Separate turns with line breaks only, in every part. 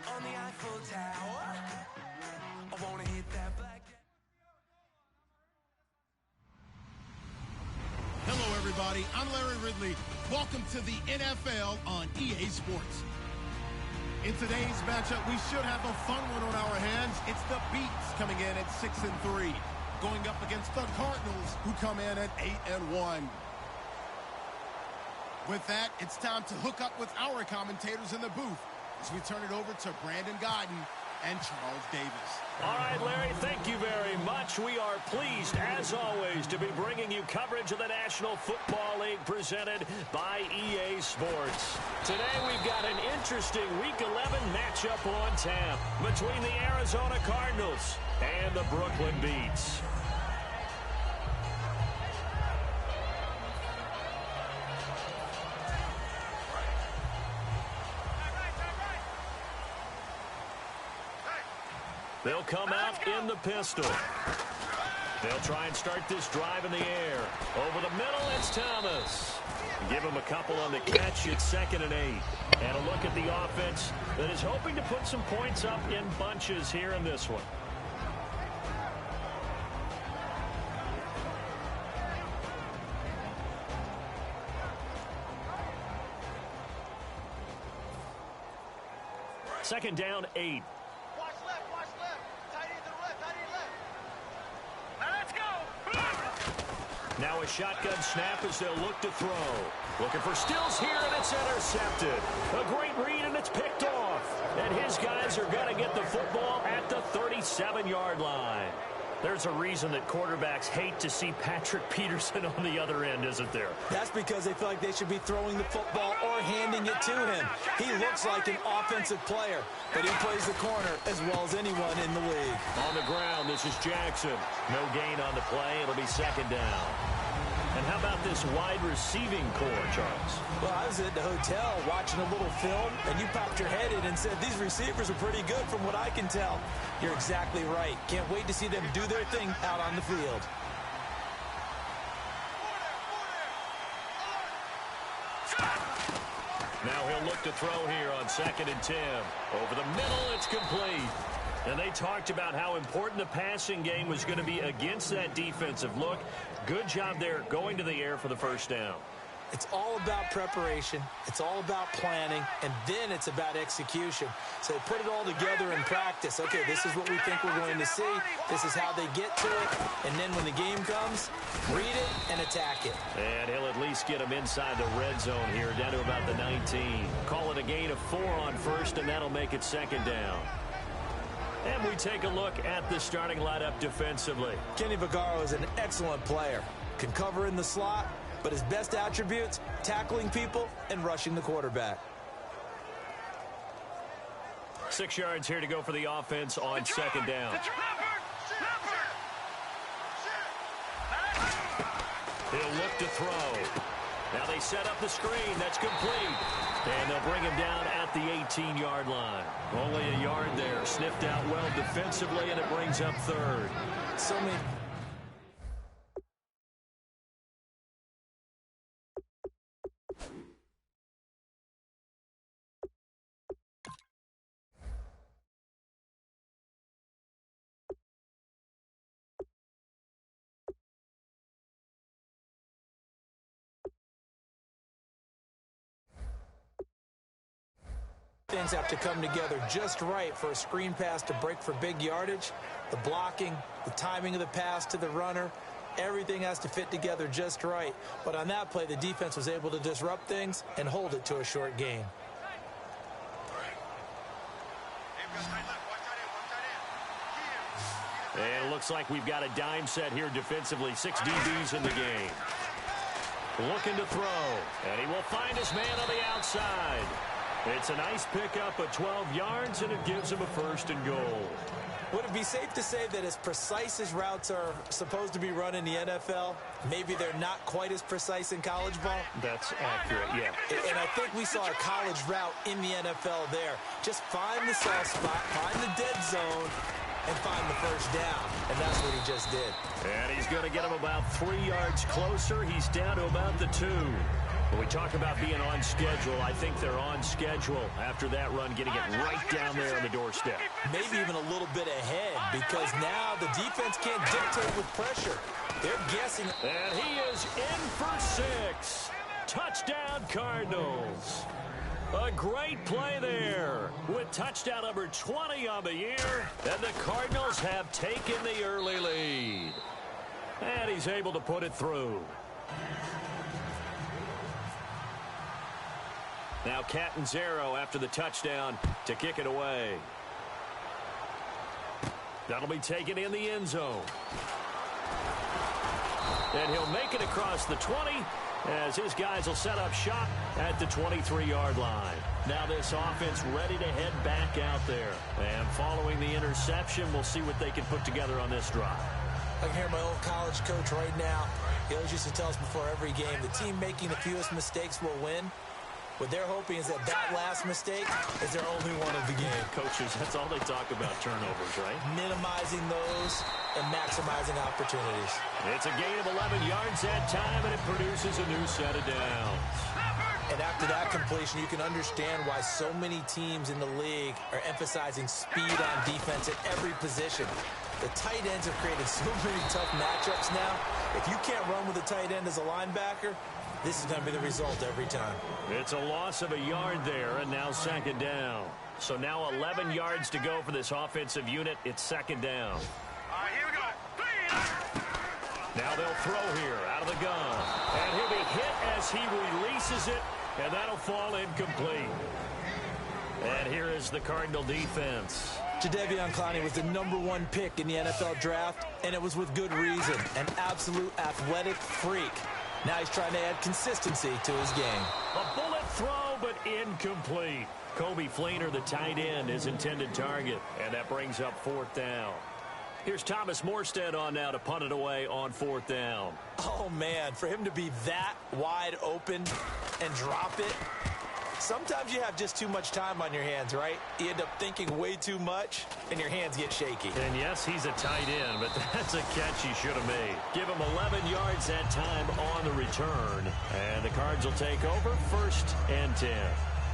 on the Eiffel Tower. I wanna hit that black.
Hello, everybody. I'm Larry Ridley. Welcome to the NFL on EA Sports. In today's matchup, we should have a fun one on our hands. It's the Beats coming in at 6-3, going up against the Cardinals, who come in at 8-1. With that, it's time to hook up with our commentators in the booth as we turn it over to Brandon Godden and Charles Davis.
All right, Larry, thank you very much. We are pleased, as always, to be bringing you coverage of the National Football League presented by EA Sports. Today, we've got an interesting Week 11 matchup on tap between the Arizona Cardinals and the Brooklyn Beats. They'll come out in the pistol. They'll try and start this drive in the air. Over the middle, it's Thomas. Give him a couple on the catch. It's 2nd and 8. And a look at the offense that is hoping to put some points up in bunches here in this one. Second down, 8. Now a shotgun snap as they'll look to throw. Looking for Stills here, and it's intercepted. A great read, and it's picked off. And his guys are going to get the football at the 37-yard line. There's a reason that quarterbacks hate to see Patrick Peterson on the other end, isn't there?
That's because they feel like they should be throwing the football or handing it to him. He looks like an offensive player, but he plays the corner as well as anyone in the league.
On the ground, this is Jackson. No gain on the play. It'll be 2nd down. And how about this wide receiving core, Charles?
Well, I was at the hotel watching a little film, and you popped your head in and said, these receivers are pretty good from what I can tell. You're exactly right. Can't wait to see them do their thing out on the field.
Now he'll look to throw here on 2nd and 10. Over the middle, it's complete. And they talked about how important the passing game was going to be against that defensive look. Good job there going to the air for the first down.
It's all about preparation. It's all about planning. And then it's about execution. So they put it all together in practice. Okay, this is what we think we're going to see. This is how they get to it. And then when the game comes, read it and attack it.
And he'll at least get him inside the red zone here, down to about the 19. Call it a gain of 4 on first, and that'll make it 2nd down. And we take a look at the starting lineup defensively.
Kenny Vaccaro is an excellent player. Can cover in the slot, but his best attributes, tackling people and rushing the quarterback.
6 yards here to go for the offense on 2nd down. He'll look to throw. Now they set up the screen. That's complete. And they'll bring him down at the 18-yard line. Only a yard there. Sniffed out well defensively, and it brings up 3rd.
So many. Things have to come together just right for a screen pass to break for big yardage. The blocking, the timing of the pass to the runner, everything has to fit together just right. But on that play, the defense was able to disrupt things and hold it to a short gain.
And it looks like we've got a dime set here defensively. 6 DBs in the game. Looking to throw, and he will find his man on the outside. It's a nice pickup of 12 yards, and it gives him a 1st and goal.
Would it be safe to say that as precise as routes are supposed to be run in the NFL, maybe they're not quite as precise in college ball?
That's accurate, yeah.
And I think we saw a college route in the NFL there. Just find the soft spot, find the dead zone, and find the 1st down. And that's what he just did.
And he's going to get him about 3 yards closer. He's down to about the 2. When we talk about being on schedule, I think they're on schedule after that run, getting it right down there on the doorstep.
Maybe even a little bit ahead, because now the defense can't dictate with pressure. They're guessing.
And he is in for 6. Touchdown, Cardinals. A great play there with touchdown number 20 on the year. And the Cardinals have taken the early lead. And he's able to put it through. Now Catanzaro after the touchdown to kick it away. That'll be taken in the end zone. And he'll make it across the 20 as his guys will set up shop at the 23-yard line. Now this offense ready to head back out there. And following the interception, we'll see what they can put together on this drive.
I can hear my old college coach right now. He always used to tell us before every game, the team making the fewest mistakes will win. What they're hoping is that last mistake is their only one of the game.
Coaches, that's all they talk about, turnovers, right?
Minimizing those and maximizing opportunities.
It's a gain of 11 yards that time, and it produces a new set of downs.
And after that completion, you can understand why so many teams in the league are emphasizing speed on defense at every position. The tight ends have created so many tough matchups now. If you can't run with a tight end as a linebacker, this is going to be the result every time.
It's a loss of a yard there, and now second down. So now 11 yards to go for this offensive unit. It's second down.
All right, here we go.
Now they'll throw here out of the gun. And he'll be hit as he releases it, and that'll fall incomplete. And here is the Cardinal defense.
Jadeveon Clowney was the #1 pick in the NFL draft, and it was with good reason. An absolute athletic freak. Now he's trying to add consistency to his game.
A bullet throw, but incomplete. Kobe Fleener, the tight end, his intended target, and that brings up fourth down. Here's Thomas Morstead on now to punt it away on fourth down.
Oh, man, for him to be that wide open and drop it. Sometimes you have just too much time on your hands, right? You end up thinking way too much, and your hands get shaky.
And yes, he's a tight end, but that's a catch he should have made. Give him 11 yards that time on the return. And the Cards will take over, 1st and 10.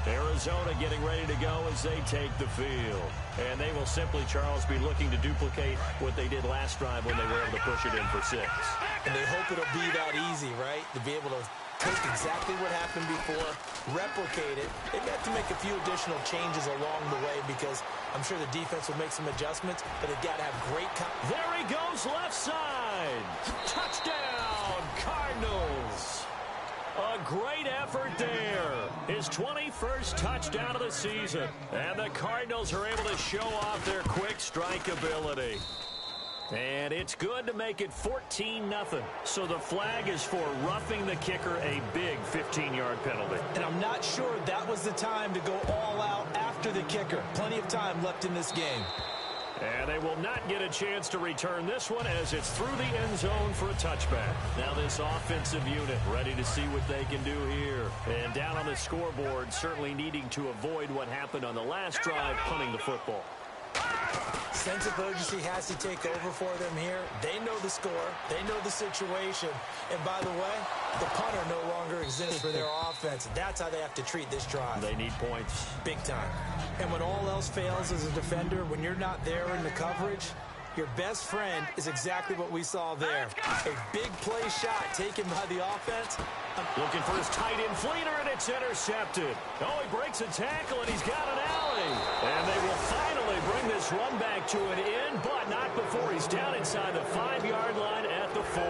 Arizona getting ready to go as they take the field. And they will simply, Charles, be looking to duplicate what they did last drive when they were able to push it in for 6.
And they hope it'll be that easy, right? To be able to take exactly what happened before, replicate it. They've got to make a few additional changes along the way because I'm sure the defense will make some adjustments, but they've got to have great...
There he goes, left side. Touchdown, Cardinals. A great effort there. His 21st touchdown of the season. And the Cardinals are able to show off their quick strike ability. And it's good to make it 14-0. So the flag is for roughing the kicker, a big 15-yard penalty.
And I'm not sure that was the time to go all out after the kicker. Plenty of time left in this game.
And they will not get a chance to return this one as it's through the end zone for a touchback. Now this offensive unit ready to see what they can do here. And down on the scoreboard, certainly needing to avoid what happened on the last drive, punting the football.
Sense of urgency has to take over for them here. They know the score. They know the situation. And by the way, the punter no longer exists for their offense. That's how they have to treat this drive.
They need points.
Big time. And when all else fails as a defender, when you're not there in the coverage, your best friend is exactly what we saw there. A big play shot taken by the offense.
Looking for his tight end Fleener, and it's intercepted. Oh, he breaks a tackle, and he's got an alley. And they will finally bring this run back to an end, but not before he's down inside the 5-yard line at the 4.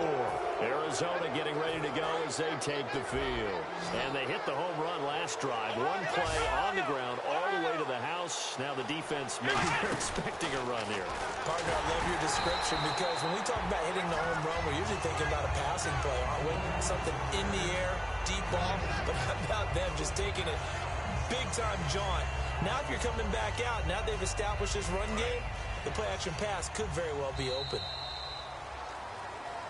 Arizona getting ready to go as they take the field. And they hit the home run last drive. One play on the ground all the way to the house. Now the defense, maybe they're expecting a run here.
Partner, I love your description because when we talk about hitting the home run, we're usually thinking about a passing play, aren't we? Something in the air, deep ball. But how about them just taking it big-time jaunt? Now if you're coming back out, now they've established this run game, the play-action pass could very well be open.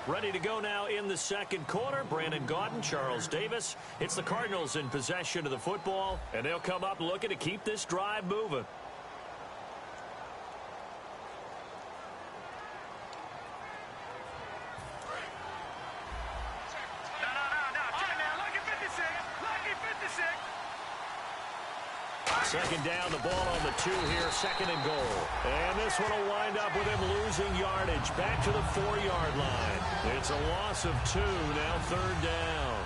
Ready to go now in the second quarter. Brandon Gaudin, Charles Davis. It's the Cardinals in possession of the football, and they'll come up looking to keep this drive moving.
No, time out. Look at 50 seconds.
Second down, the ball on the 2 here, second and goal. And this one will wind up with him losing yardage back to the 4-yard line. It's a loss of 2, now third down.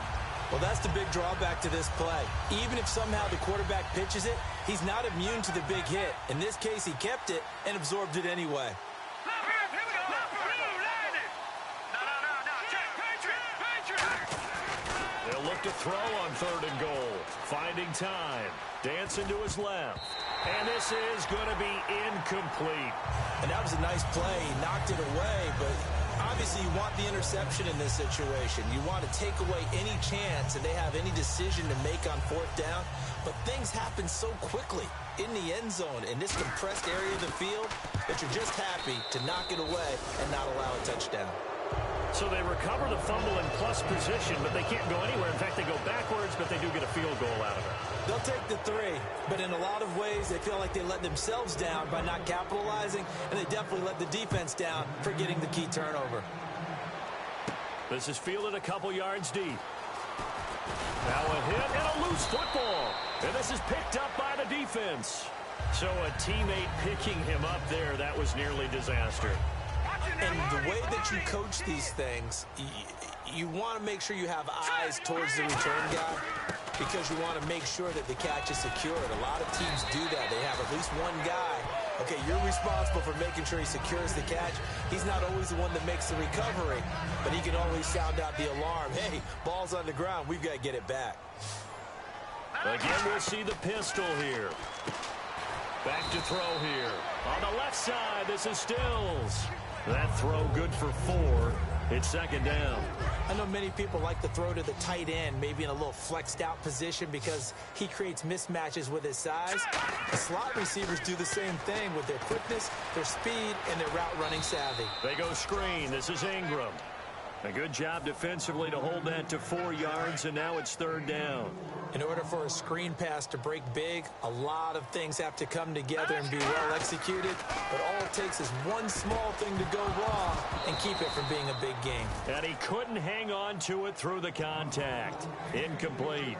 Well, that's the big drawback to this play. Even if somehow the quarterback pitches it, he's not immune to the big hit. In this case, he kept it and absorbed it anyway.
They'll look to throw on third and goal. Finding time. Dancing to his left. And this is going to be incomplete.
And that was a nice play. He knocked it away, but obviously you want the interception in this situation. You want to take away any chance that they have any decision to make on fourth down. But things happen so quickly in the end zone in this compressed area of the field that you're just happy to knock it away and not allow a touchdown.
So they recover the fumble in plus position, but they can't go anywhere. In fact, they go backwards, but they do get a field goal out of it.
They'll take the 3, but in a lot of ways, they feel like they let themselves down by not capitalizing, and they definitely let the defense down for getting the key turnover.
This is fielded a couple yards deep. Now a hit and a loose football. And this is picked up by the defense. So a teammate picking him up there, that was nearly disaster.
And the way that you coach these things, you want to make sure you have eyes towards the return guy because you want to make sure that the catch is secured. A lot of teams do that. They have at least one guy. Okay, you're responsible for making sure he secures the catch. He's not always the one that makes the recovery, but he can always sound out the alarm. Hey, ball's on the ground. We've got to get it back.
Again, we'll see the pistol here. Back to throw here. On the left side, this is Stills. That throw good for 4. It's second down.
I know many people like to throw to the tight end, maybe in a little flexed out position because he creates mismatches with his size. The slot receivers do the same thing with their quickness, their speed, and their route running savvy.
They go screen. This is Ingram. A good job defensively to hold that to 4 yards, and now it's third down.
In order for a screen pass to break big, a lot of things have to come together and be well executed. But all it takes is one small thing to go wrong and keep it from being a big game.
And he couldn't hang on to it through the contact. Incomplete.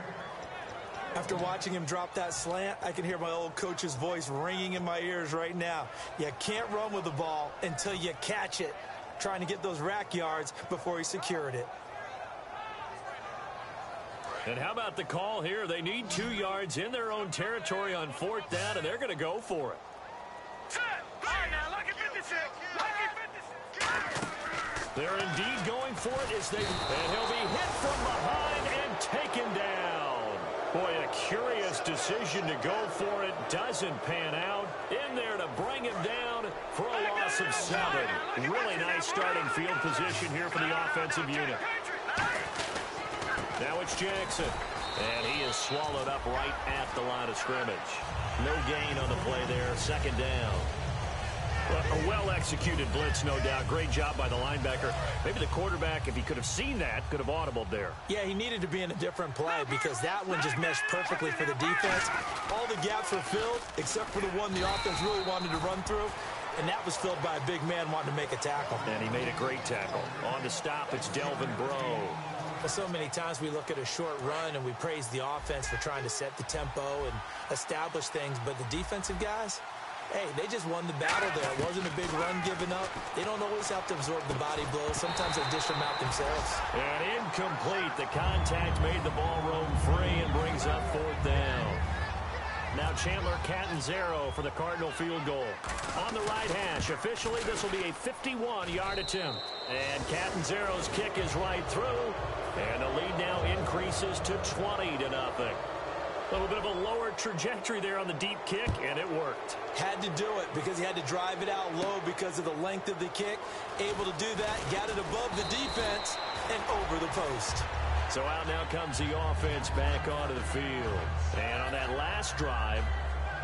After watching him drop that slant, I can hear my old coach's voice ringing in my ears right now. You can't run with the ball until you catch it. Trying to get those rack yards before he secured it.
And how about the call here? They need 2 yards in their own territory on fourth down, and they're going to go for it. They're indeed going for it as and he'll be hit from behind and taken down. Boy, a curious decision to go for it. Doesn't pan out. In there to bring him down for a loss of 7. Really nice starting field position here for the offensive unit. Now it's Jackson. And he is swallowed up right at the line of scrimmage. No gain on the play there. Second down. A well-executed blitz, no doubt. Great job by the linebacker. Maybe the quarterback, if he could have seen that, could have audibled there.
Yeah, he needed to be in a different play because that one just meshed perfectly for the defense. All the gaps were filled except for the one the offense really wanted to run through, and that was filled by a big man wanting to make a tackle.
And he made a great tackle. On to stop, it's Delvin Breaux.
So many times we look at a short run and we praise the offense for trying to set the tempo and establish things, but the defensive guys, hey, they just won the battle there. It wasn't a big run given up. They don't always have to absorb the body blows. Sometimes they dish them out themselves.
And incomplete. The contact made the ball roam free and brings up fourth down. Now Chandler Catanzaro for the Cardinal field goal. On the right hash. Officially, this will be a 51-yard attempt. And Catanzaro's kick is right through. And the lead now increases to 20-0. A little bit of a lower trajectory there on the deep kick, and it worked.
Had to do it because he had to drive it out low because of the length of the kick. Able to do that, got it above the defense, and over the post.
So out now comes the offense back onto the field. And on that last drive,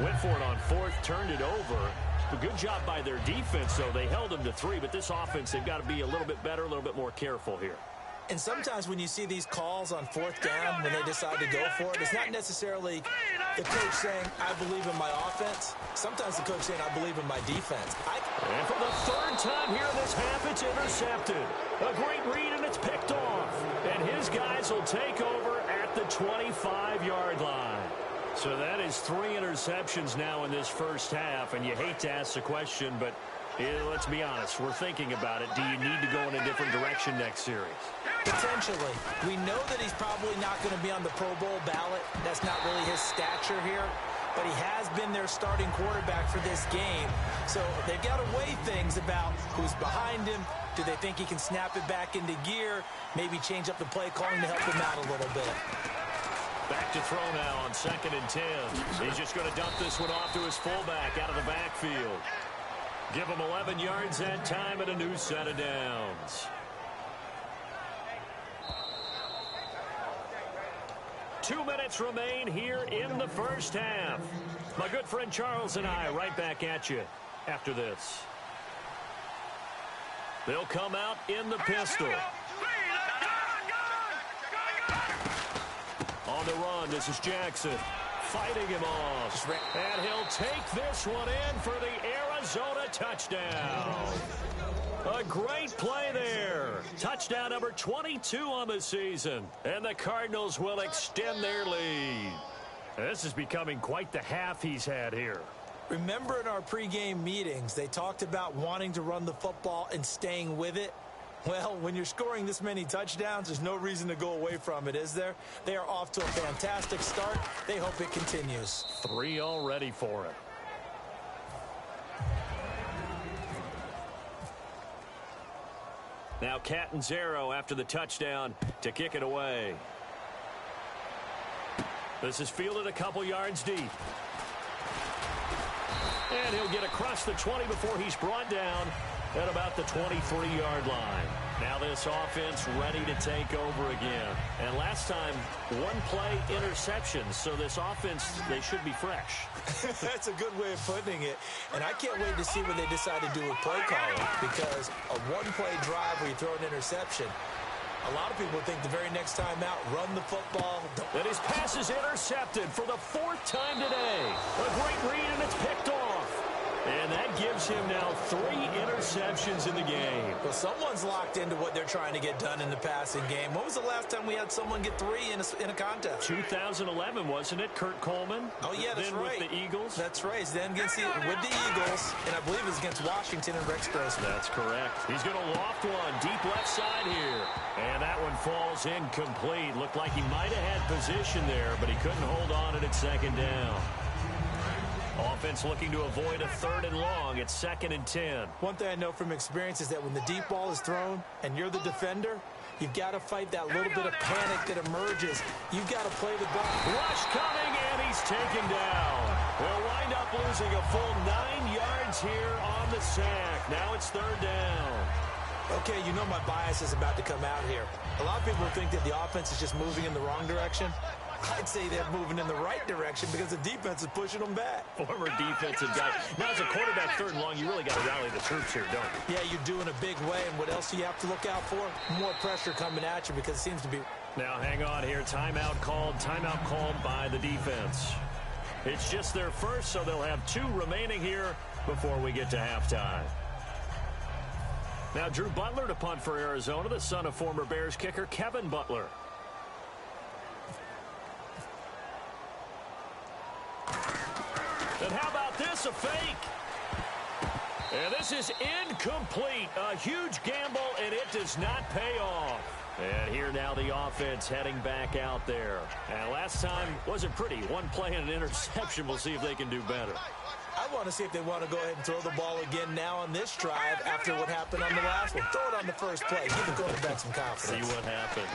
went for it on fourth, turned it over. A good job by their defense, though. They held them to 3, but this offense, they've got to be a little bit better, a little bit more careful here.
And sometimes when you see these calls on fourth down, when they decide to go for it, it's not necessarily the coach saying, I believe in my offense. Sometimes the coach saying, I believe in my defense.
And for the third time here in this half, it's intercepted. A great read, and it's picked off. And his guys will take over at the 25-yard line. So that is 3 interceptions now in this first half, and you hate to ask the question, but let's be honest, we're thinking about it. Do you need to go in a different direction next series?
Potentially. We know that he's probably not going to be on the Pro Bowl ballot. That's not really his stature here. But he has been their starting quarterback for this game. So they've got to weigh things about who's behind him. Do they think he can snap it back into gear? Maybe change up the play calling to help him out a little bit.
Back to throw now on 2nd and 10. He's just going to dump this one off to his fullback out of the backfield. Give him 11 yards that time and a new set of downs. Two minutes remain here in the first half. My good friend Charles and I right back at you after this. They'll come out in the pistol. On the run, this is Jackson. Fighting him off. And he'll take this one in for the Arizona touchdown. A great play there. Touchdown number 22 on the season. And the Cardinals will extend their lead. This is becoming quite the half he's had here.
Remember in our pregame meetings, they talked about wanting to run the football and staying with it? Well, when you're scoring this many touchdowns, there's no reason to go away from it, is there? They are off to a fantastic start. They hope it continues.
3 already for him. Now Catanzaro after the touchdown to kick it away. This is fielded a couple yards deep. And he'll get across the 20 before he's brought down at about the 23-yard line. Now this offense ready to take over again. And last time, 1-play interception. So this offense, they should be fresh.
That's a good way of putting it. And I can't wait to see what they decide to do with play calling, because a 1-play drive where you throw an interception, a lot of people think the very next time out, run the football.
And his pass is intercepted for the 4th time today. A great read, and it's picked off. And that gives him now 3 interceptions in the game.
Well, someone's locked into what they're trying to get done in the passing game. When was the last time we had someone get 3 in a contest?
2011, wasn't it? Kurt Coleman?
Oh, yeah, that's
then
right.
With the Eagles?
That's right. Then with the Eagles, and I believe it was against Washington and Rex Grossman.
That's correct. He's going to loft one deep left side here. And that one falls incomplete. Looked like he might have had position there, but he couldn't hold on at 2nd down. Offense looking to avoid a 3rd and long. It's 2nd and 10.
One thing I know from experience is that when the deep ball is thrown and you're the defender, you've got to fight that little bit of panic that emerges. You've got to play the ball.
Rush coming, and he's taken down. We'll wind up losing a full 9 yards here on the sack. Now it's 3rd down.
Okay, you know my bias is about to come out here. A lot of people think that the offense is just moving in the wrong direction. I'd say they're moving in the right direction because the defense is pushing them back.
Former defensive guy. Now, as a quarterback 3rd and long, you really got to rally the troops here, don't you?
Yeah, you do in a big way. And what else do you have to look out for? More pressure coming at you because it seems to be.
Now, hang on here. Timeout called by the defense. It's just their first, so they'll have 2 remaining here before we get to halftime. Now, Drew Butler to punt for Arizona, the son of former Bears kicker Kevin Butler. And how about this, a fake? And this is incomplete. A huge gamble, and it does not pay off. And here now the offense heading back out there. And last time wasn't pretty. 1 play and an interception. We'll see if they can do better.
I want to see if they want to go ahead and throw the ball again now on this drive after what happened on the last one. Throw it on the first play. Give the quarterback some confidence.
See what happens.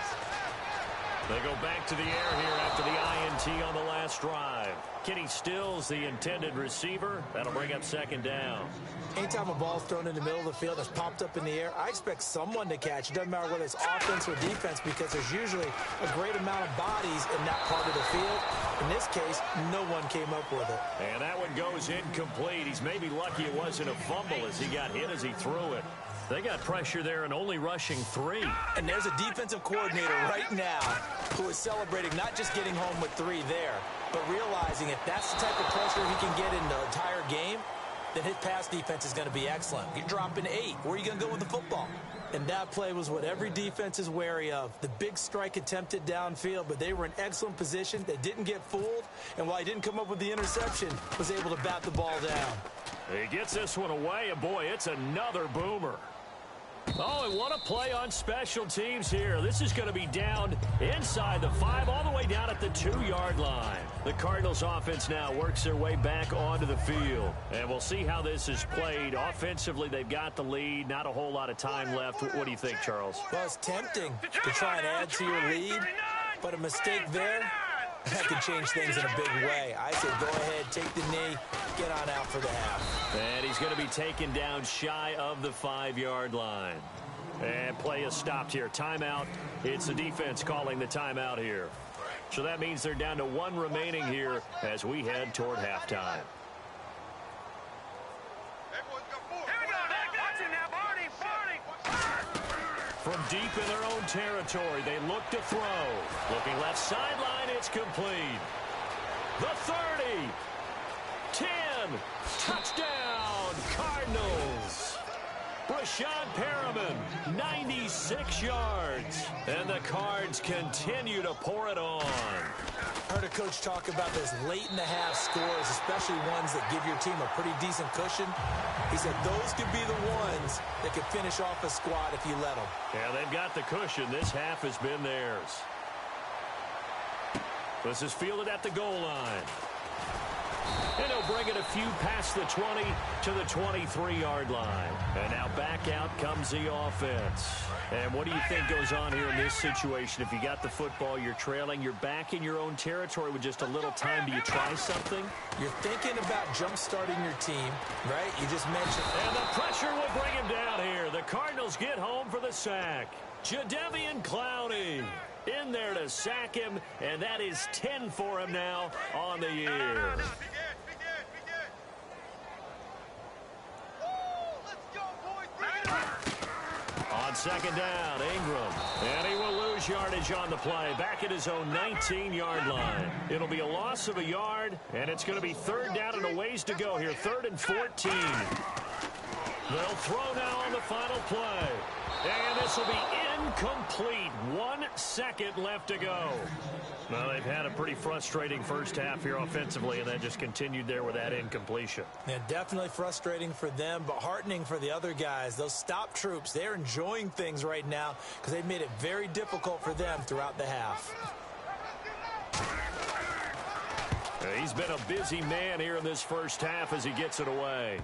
They go back to the air here after the INT on the last drive. Kenny Stills, the intended receiver. That'll bring up 2nd down.
Anytime a ball's thrown in the middle of the field that's popped up in the air, I expect someone to catch. It doesn't matter whether it's offense or defense because there's usually a great amount of bodies in that part of the field. In this case, no one came up with it.
And that one goes incomplete. He's maybe lucky it wasn't a fumble as he got hit as he threw it. They got pressure there and only rushing 3.
And there's a defensive coordinator right now who is celebrating not just getting home with 3 there, but realizing if that's the type of pressure he can get in the entire game, then his pass defense is going to be excellent. You're dropping 8. Where are you going to go with the football? And that play was what every defense is wary of. The big strike attempted downfield, but they were in excellent position. They didn't get fooled, and while he didn't come up with the interception, was able to bat the ball down.
He gets this one away, and boy, it's another boomer. Oh, and what a play on special teams here. This is going to be down inside the 5, all the way down at the 2-yard line. The Cardinals offense now works their way back onto the field. And we'll see how this is played. Offensively, they've got the lead. Not a whole lot of time left. What do you think, Charles?
Well, it's tempting to try and add to your lead, but a mistake there, that can change things in a big way. I say go ahead, take the knee, get on out for the half.
And he's going to be taken down shy of the 5-yard line. And play is stopped here. Timeout. It's the defense calling the timeout here. So that means they're down to 1 remaining here as we head toward halftime. From deep in their own territory, they look to throw. Looking left sideline, it's complete. The 30. 10. Touchdown, Cardinals. Brashad Perriman, 96 yards. And the Cards continue to pour it on.
I heard a coach talk about those late-in-the-half scores, especially ones that give your team a pretty decent cushion. He said those could be the ones that could finish off a squad if you let them.
Yeah, they've got the cushion. This half has been theirs. This is fielded at the goal line. And he'll bring it a few past the 20 to the 23-yard line. And now back out comes the offense. And what do you think goes on here in this situation? If you got the football, you're trailing, you're back in your own territory with just a little time. Do you try something?
You're thinking about jump-starting your team, right? You just mentioned.
And the pressure will bring him down here. The Cardinals get home for the sack. Jadeveon Clowney in there to sack him, and that is 10 for him now on the year. On second down, Ingram. And he will lose yardage on the play. Back at his own 19-yard line. It'll be a loss of a yard, and it's going to be 3rd down and a ways to go here. 3rd and 14. They'll throw now on the final play. And this will be incomplete. 1 second left to go. Well, they've had a pretty frustrating first half here offensively, and that just continued there with that incompletion.
Yeah, definitely frustrating for them, but heartening for the other guys. Those stop troops, they're enjoying things right now because they've made it very difficult for them throughout the half.
He's been a busy man here in this first half as he gets it away.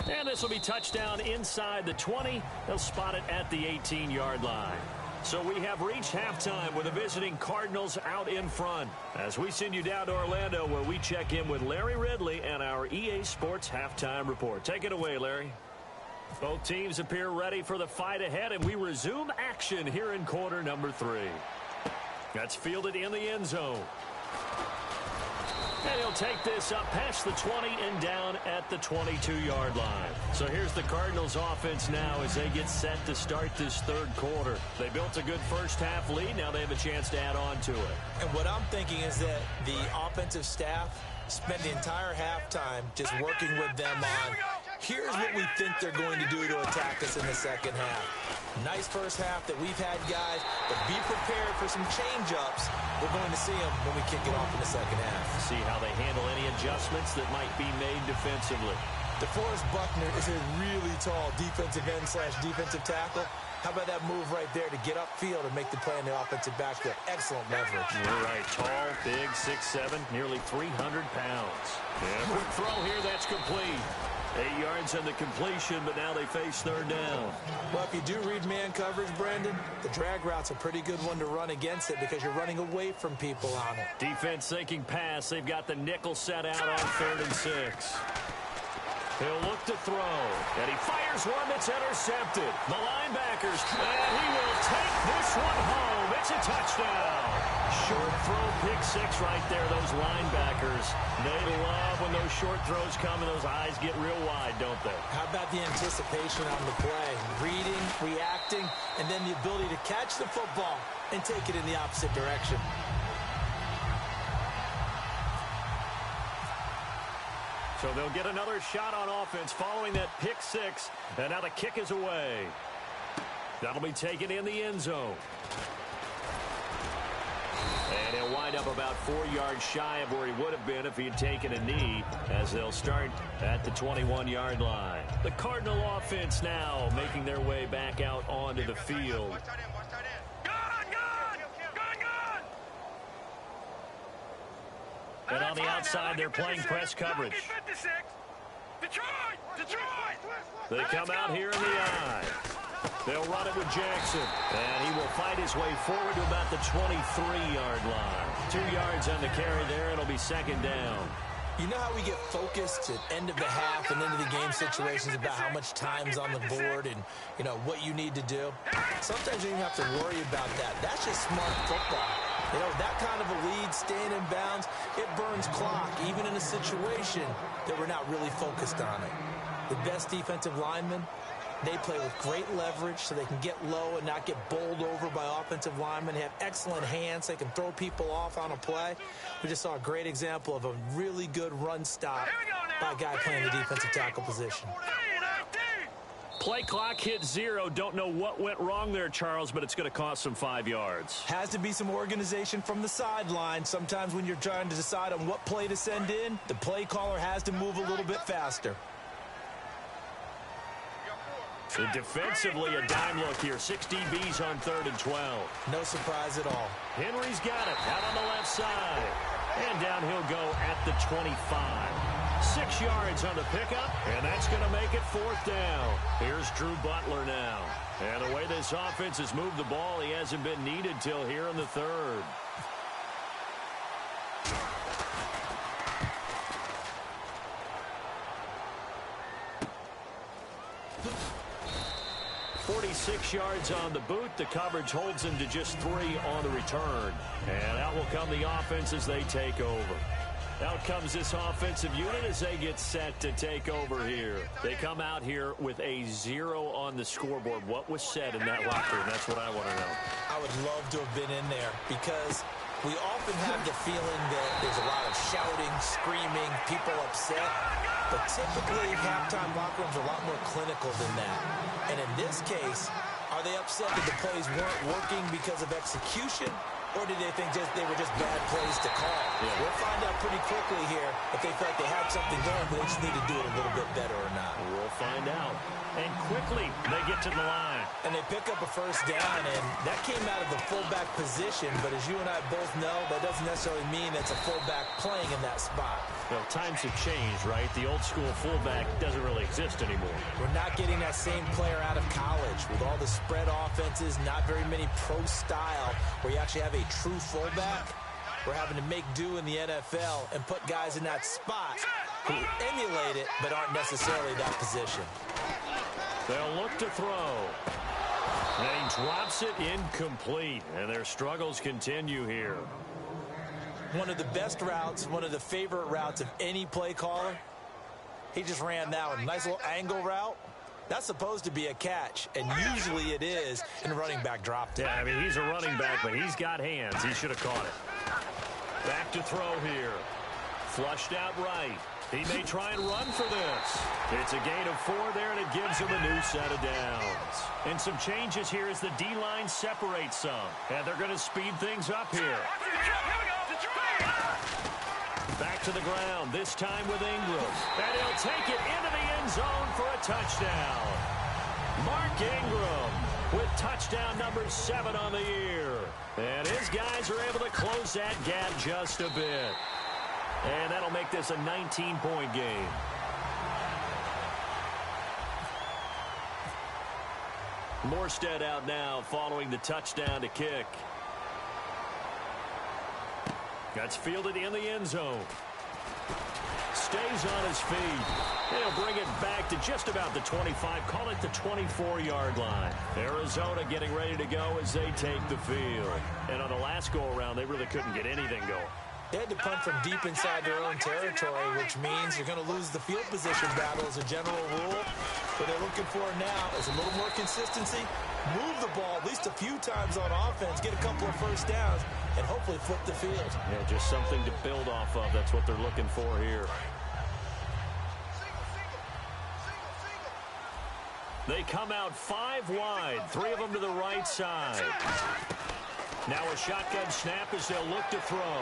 And this will be touchdown inside the 20. They'll spot it at the 18-yard line. So we have reached halftime with the visiting Cardinals out in front. As we send you down to Orlando where we check in with Larry Ridley and our EA Sports Halftime Report. Take it away, Larry. Both teams appear ready for the fight ahead, and we resume action here in quarter number 3. That's fielded in the end zone. And he'll take this up past the 20 and down at the 22-yard line. So here's the Cardinals offense now as they get set to start this 3rd quarter. They built a good first half lead. Now they have a chance to add on to it.
And what I'm thinking is that the offensive staff spent the entire halftime just working with them on, here's what we think they're going to do to attack us in the second half. Nice first half that we've had, guys, but be prepared for some change-ups. We're going to see them when we kick it off in the second half.
See how they handle any adjustments that might be made defensively.
DeForest Buckner is a really tall defensive end / defensive tackle. How about that move right there to get upfield and make the play in the offensive backfield? Excellent leverage.
You're right. Tall, big, 6'7", nearly 300 pounds. Yeah, quick throw here. That's complete. 8 yards on the completion, but now they face 3rd down.
Well, if you do read man coverage, Brandon, the drag route's a pretty good one to run against it because you're running away from people on it.
Defense thinking pass. They've got the nickel set out on 3rd and 6. He'll look to throw, and he fires one that's intercepted. The linebackers, and he will take this one home. It's a touchdown. Short throw, pick 6 right there. Those linebackers, they love when those short throws come and those eyes get real wide, don't they?
How about the anticipation on the play? Reading, reacting, and then the ability to catch the football and take it in the opposite direction.
So they'll get another shot on offense following that pick six. And now the kick is away. That'll be taken in the end zone. And he'll wind up about 4 yards shy of where he would have been if he had taken a knee, as they'll start at the 21-yard line. The Cardinal offense now making their way back out onto the field. And on the outside, they're playing press coverage. They come out here in the eye. They'll run it with Jackson. And he will fight his way forward to about the 23-yard line. 2 yards on the carry there. It'll be second down.
You know how we get focused at end of the half and into the game situations about how much time's on the board and, you know, what you need to do? Sometimes you don't have to worry about that. That's just smart football. You know, that kind of a lead, staying in bounds, it burns clock, even in a situation that we're not really focused on it. The best defensive linemen, they play with great leverage so they can get low and not get bowled over by offensive linemen. They have excellent hands. They can throw people off on a play. We just saw a great example of a really good run stop by a guy playing the defensive tackle position.
Play clock hit 0. Don't know what went wrong there, Charles, but it's going to cost them 5 yards.
Has to be some organization from the sideline. Sometimes when you're trying to decide on what play to send in, the play caller has to move a little bit faster.
So defensively, a dime look here. 6 DBs on 3rd and 12.
No surprise at all.
Henry's got it out on the left side. And down he'll go at the 25. 6 yards on the pickup, and that's going to make it 4th down. Here's Drew Butler now. And the way this offense has moved the ball, he hasn't been needed till here in the 3rd. .46 yards on the boot. The coverage holds him to just 3 on the return. And out will come the offense as they take over. Out comes this offensive unit as they get set to take over here. They come out here with a 0 on the scoreboard. What was said in that locker room? That's what I want to know.
I would love to have been in there because we often have the feeling that there's a lot of shouting, screaming, people upset. But typically, halftime locker rooms are a lot more clinical than that. And in this case, are they upset that the plays weren't working because of execution? Or did they think they were just bad plays to call? Yeah. We'll find out pretty quickly here if they felt they had something going, but they just need to do it a little bit better or not.
We'll find out. And quickly, they get to the line.
And they pick up a first down, and that came out of the fullback position. But as you and I both know, that doesn't necessarily mean it's a fullback playing in that spot.
Well, times have changed, right? The old school fullback doesn't really exist anymore.
We're not getting that same player out of college with all the spread offenses, not very many pro style where you actually have a true fullback. We're having to make do in the NFL and put guys in that spot who emulate it but aren't necessarily that position.
They'll look to throw. And he drops it incomplete, and their struggles continue here.
One of the best routes, one of the favorite routes of any play caller. He just ran that one. Nice little angle route. That's supposed to be a catch, and usually it is, and the running back dropped it.
Yeah, I mean, he's a running back, but he's got hands. He should have caught it. Back to throw here. Flushed out right. He may try and run for this. It's a gain of 4 there, and it gives him a new set of downs. And some changes here as the D-line separates some. And they're going to speed things up here. Back to the ground, this time with Ingram. And he'll take it into the end zone for a touchdown. Mark Ingram with touchdown number 7 on the year. And his guys are able to close that gap just a bit. And that'll make this a 19-point game. Morstead out now following the touchdown to kick. That's fielded in the end zone. Stays on his feet. He'll bring it back to just about the 25. Call it the 24-yard line. Arizona getting ready to go as they take the field. And on the last go-around, they really couldn't get anything going.
They had to punt from deep inside their own territory, which means you're going to lose the field position battle as a general rule. What they're looking for now is a little more consistency, move the ball at least a few times on offense, get a couple of first downs, and hopefully flip the field.
Yeah, just something to build off of. That's what they're looking for here. They come out 5 wide, 3 of them to the right side. Now a shotgun snap as they'll look to throw.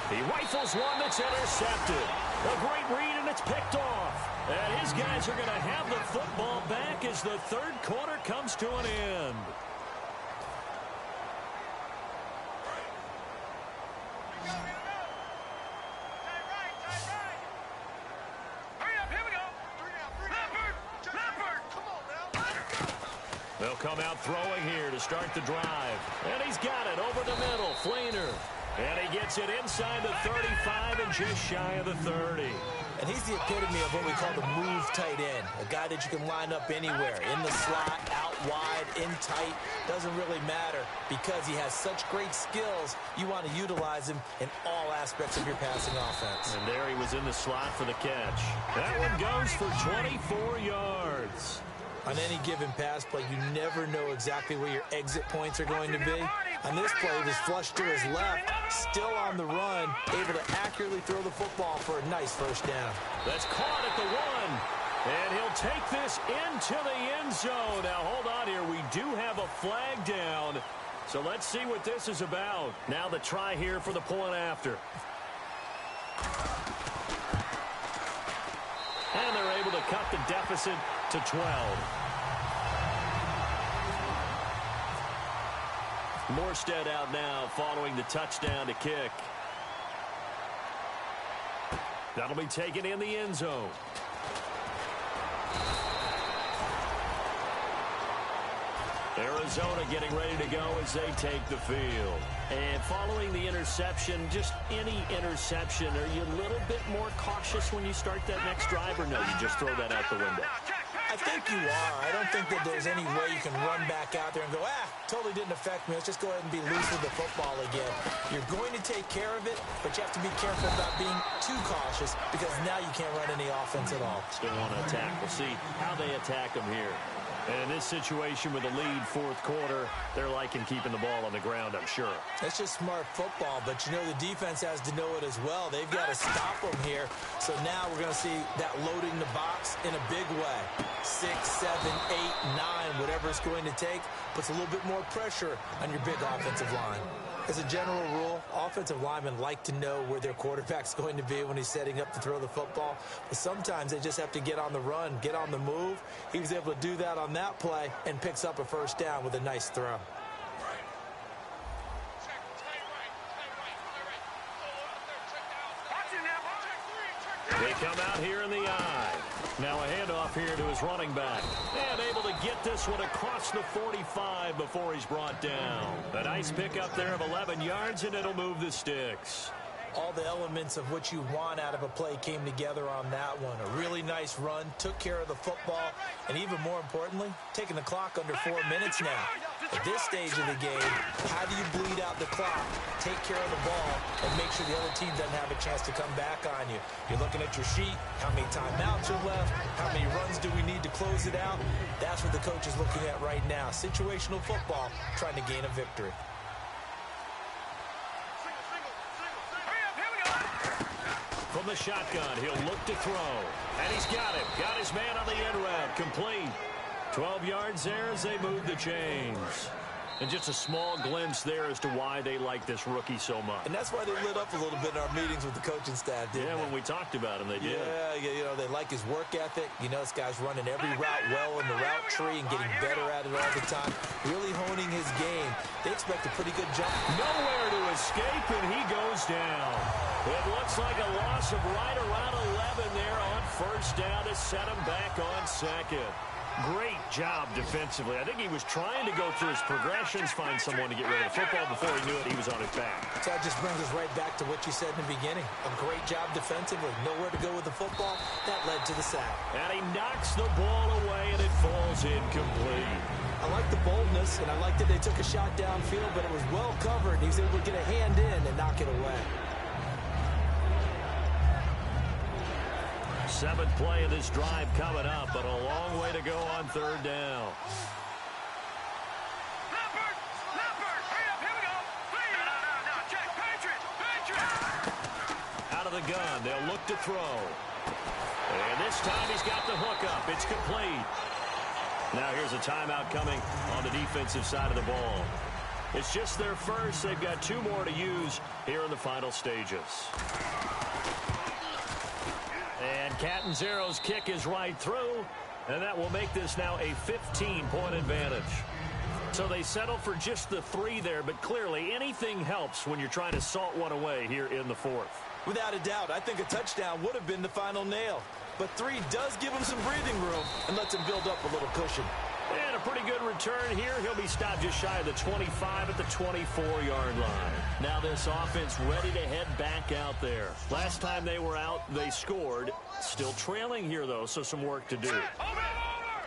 He rifles one that's intercepted. A great read, and it's picked off. And his guys are going to have the football back as the third quarter comes to an end. They'll come out throwing here to start the drive. And he's got it over the middle. Flainer. And he gets it inside the 35 and just shy of the 30.
And he's the epitome of what we call the move tight end. A guy that you can line up anywhere. In the slot, out wide, in tight. Doesn't really matter because he has such great skills. You want to utilize him in all aspects of your passing offense.
And there he was in the slot for the catch. That one goes for 24 yards.
On any given pass play, you never know exactly where your exit points are going to be. On this play, it was flushed to his left, still on the run, able to accurately throw the football for a nice first down.
That's caught at the 1, and he'll take this into the end zone. Now, hold on here. We do have a flag down, so let's see what this is about. Now the try here for the point after. And they're able to cut the deficit to 12. Morstead out now following the touchdown to kick. That'll be taken in the end zone. Arizona getting ready to go as they take the field. And following the interception, just any interception, are you a little bit more cautious when you start that next drive, or no, you just throw that out the window?
I think you are. I don't think that there's any way you can run back out there and go, totally didn't affect me. Let's just go ahead and be loose with the football again. You're going to take care of it, but you have to be careful about being too cautious because now you can't run any offense at all.
Still want to attack. We'll see how they attack them here. And in this situation with a lead fourth quarter, they're liking keeping the ball on the ground, I'm sure.
That's just smart football, but you know the defense has to know it as well. They've got to stop them here. So now we're going to see that loading the box in a big way. 6, 7, 8, 9, whatever it's going to take, puts a little bit more pressure on your big offensive line. As a general rule, offensive linemen like to know where their quarterback's going to be when he's setting up to throw the football. But sometimes they just have to get on the run, get on the move. He was able to do that on that play and picks up a first down with a nice throw.
They come out here in the eye. Now a handoff here to his running back. And able to get this one across the 45 before he's brought down. A nice pickup there of 11 yards, and it'll move the sticks.
All the elements of what you want out of a play came together on that one. A really nice run, took care of the football, and even more importantly, taking the clock under 4 minutes now. At this stage of the game, how do you bleed out the clock, take care of the ball, and make sure the other team doesn't have a chance to come back on you? You're looking at your sheet, how many timeouts are left, how many runs do we need to close it out? That's what the coach is looking at right now. Situational football, trying to gain a victory.
From the shotgun, he'll look to throw. And he's got it. Got his man on the end route. Complete. 12 yards there as they move the chains. And just a small glimpse there as to why they like this rookie so much.
And that's why they lit up a little bit in our meetings with the coaching staff, didn't they?
Yeah, when we talked about him, they did.
Yeah, you know, they like his work ethic. You know, this guy's running every route well in the route tree and getting better at it all the time. Really honing his game. They expect a pretty good jump.
Nowhere to escape, and he goes down. It looks like a loss of right around 11 there on first down to set him back on second. Great job defensively. I think he was trying to go through his progressions, find someone to get rid of the football. Before he knew it, he was on his back.
So that just brings us right back to what you said in the beginning. A great job defensively. Nowhere to go with the football. That led to the sack.
And he knocks the ball away, and it falls incomplete.
I like the boldness, and I like that they took a shot downfield, but it was well covered. He was able to get a hand in and knock it away.
7th play of this drive coming up, but a long way to go on third down. Out of the gun, they'll look to throw. And this time he's got the hook up. It's complete. Now here's a timeout coming on the defensive side of the ball. It's just their first. They've got 2 more to use here in the final stages. And Catanzaro's kick is right through, and that will make this now a 15-point advantage. So they settle for just the 3 there, but clearly anything helps when you're trying to salt one away here in the 4th.
Without a doubt, I think a touchdown would have been the final nail. But 3 does give him some breathing room and lets him build up a little cushion.
And a pretty good return here. He'll be stopped just shy of the 25 at the 24-yard line. Now this offense ready to head back out there. Last time they were out, they scored. Still trailing here, though, so some work to do.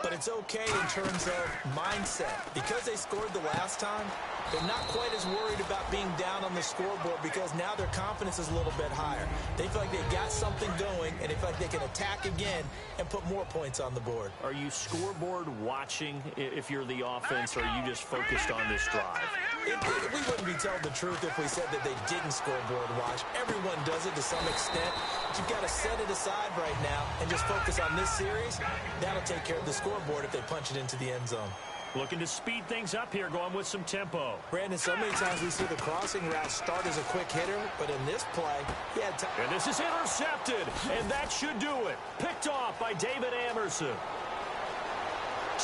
But it's okay in terms of mindset. Because they scored the last time, they're not quite as worried about being down on the scoreboard because now their confidence is a little bit higher. They feel like they've got something going, and they feel like they can attack again and put more points on the board.
Are you scoreboard watching if you're the offense, or are you just focused on this drive?
We wouldn't be telling the truth if we said that they didn't scoreboard watch. Everyone does it to some extent. But you've got to set it aside right now and just focus on this series. That'll take care of the scoreboard if they punch it into the end zone.
Looking to speed things up here, going with some tempo.
Brandon, so many times we see the crossing route start as a quick hitter, but in this play, he had time.
And this is intercepted, and that should do it. Picked off by David Amerson.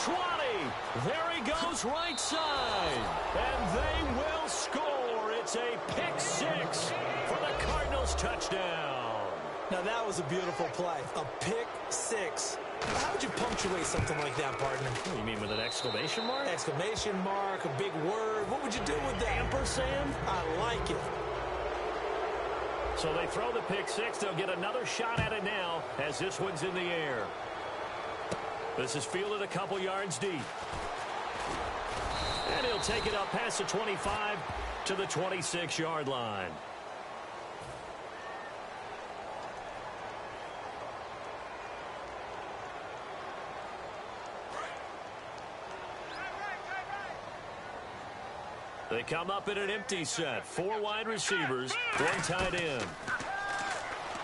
20. There he goes, right side. And they will score. It's a pick 6 for the Cardinals touchdown.
Now, that was a beautiful play. A pick 6. How would you punctuate something like that, partner?
You mean with an exclamation mark?
Exclamation mark, a big word. What would you do with that?
Ampersand?
I like it.
So they throw the pick 6. They'll get another shot at it now as this one's in the air. This is fielded a couple yards deep. And he'll take it up past the 25 to the 26-yard line. They come up in an empty set. 4 wide receivers, 1 tight end.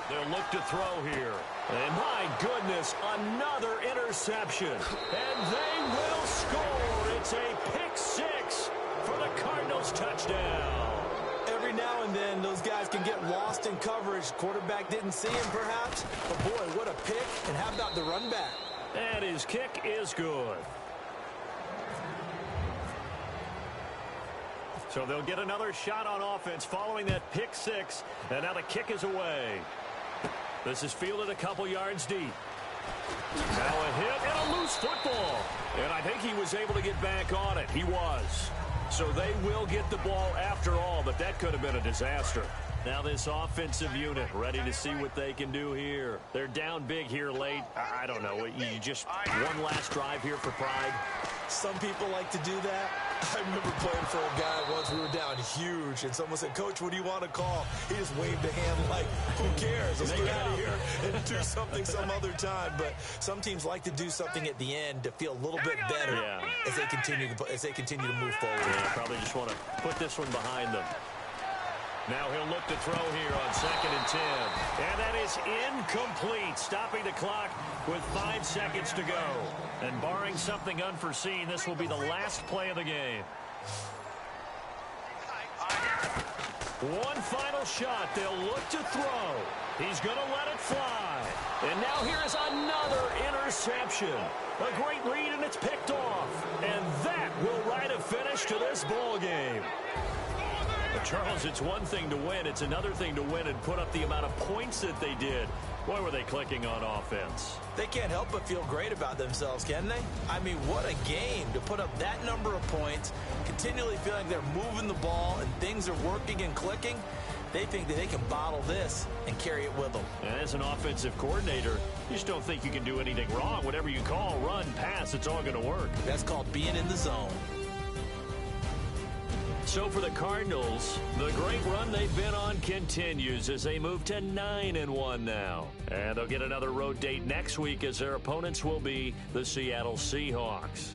They'll look to throw here. And my goodness, another interception. And they will score. It's a pick 6 for the Cardinals touchdown.
Every now and then, those guys can get lost in coverage. Quarterback didn't see him, perhaps. But, boy, what a pick. And how about the run back?
And his kick is good. So they'll get another shot on offense following that pick 6. And now the kick is away. This is fielded a couple yards deep. Now a hit and a loose football. And I think he was able to get back on it. He was. So they will get the ball after all, but that could have been a disaster. Now this offensive unit ready to see what they can do here. They're down big here late. I don't know. You just one last drive here for pride.
Some people like to do that. I remember playing for a guy once. We were down huge, and someone said, "Coach, what do you want to call?" He just waved a hand like, who cares? Let's get out of here and do something some other time. But some teams like to do something at the end to feel a little bit better as they continue to move forward.
Yeah, probably just want to put this one behind them. Now he'll look to throw here on 2nd and 10. And that is incomplete, stopping the clock with 5 seconds to go. And barring something unforeseen, this will be the last play of the game. One final shot. They'll look to throw. He's going to let it fly. And now here is another interception. A great read, and it's picked off. And that will write a finish to this ball game. But Charles, it's one thing to win. It's another thing to win and put up the amount of points that they did. Boy, were they clicking on offense.
They can't help but feel great about themselves, can they? I mean, what a game to put up that number of points, continually feeling they're moving the ball and things are working and clicking. They think that they can bottle this and carry it with them.
And as an offensive coordinator, you just don't think you can do anything wrong. Whatever you call, run, pass, it's all going to work.
That's called being in the zone.
So for the Cardinals, the great run they've been on continues as they move to 9-1 now. And they'll get another road date next week as their opponents will be the Seattle Seahawks.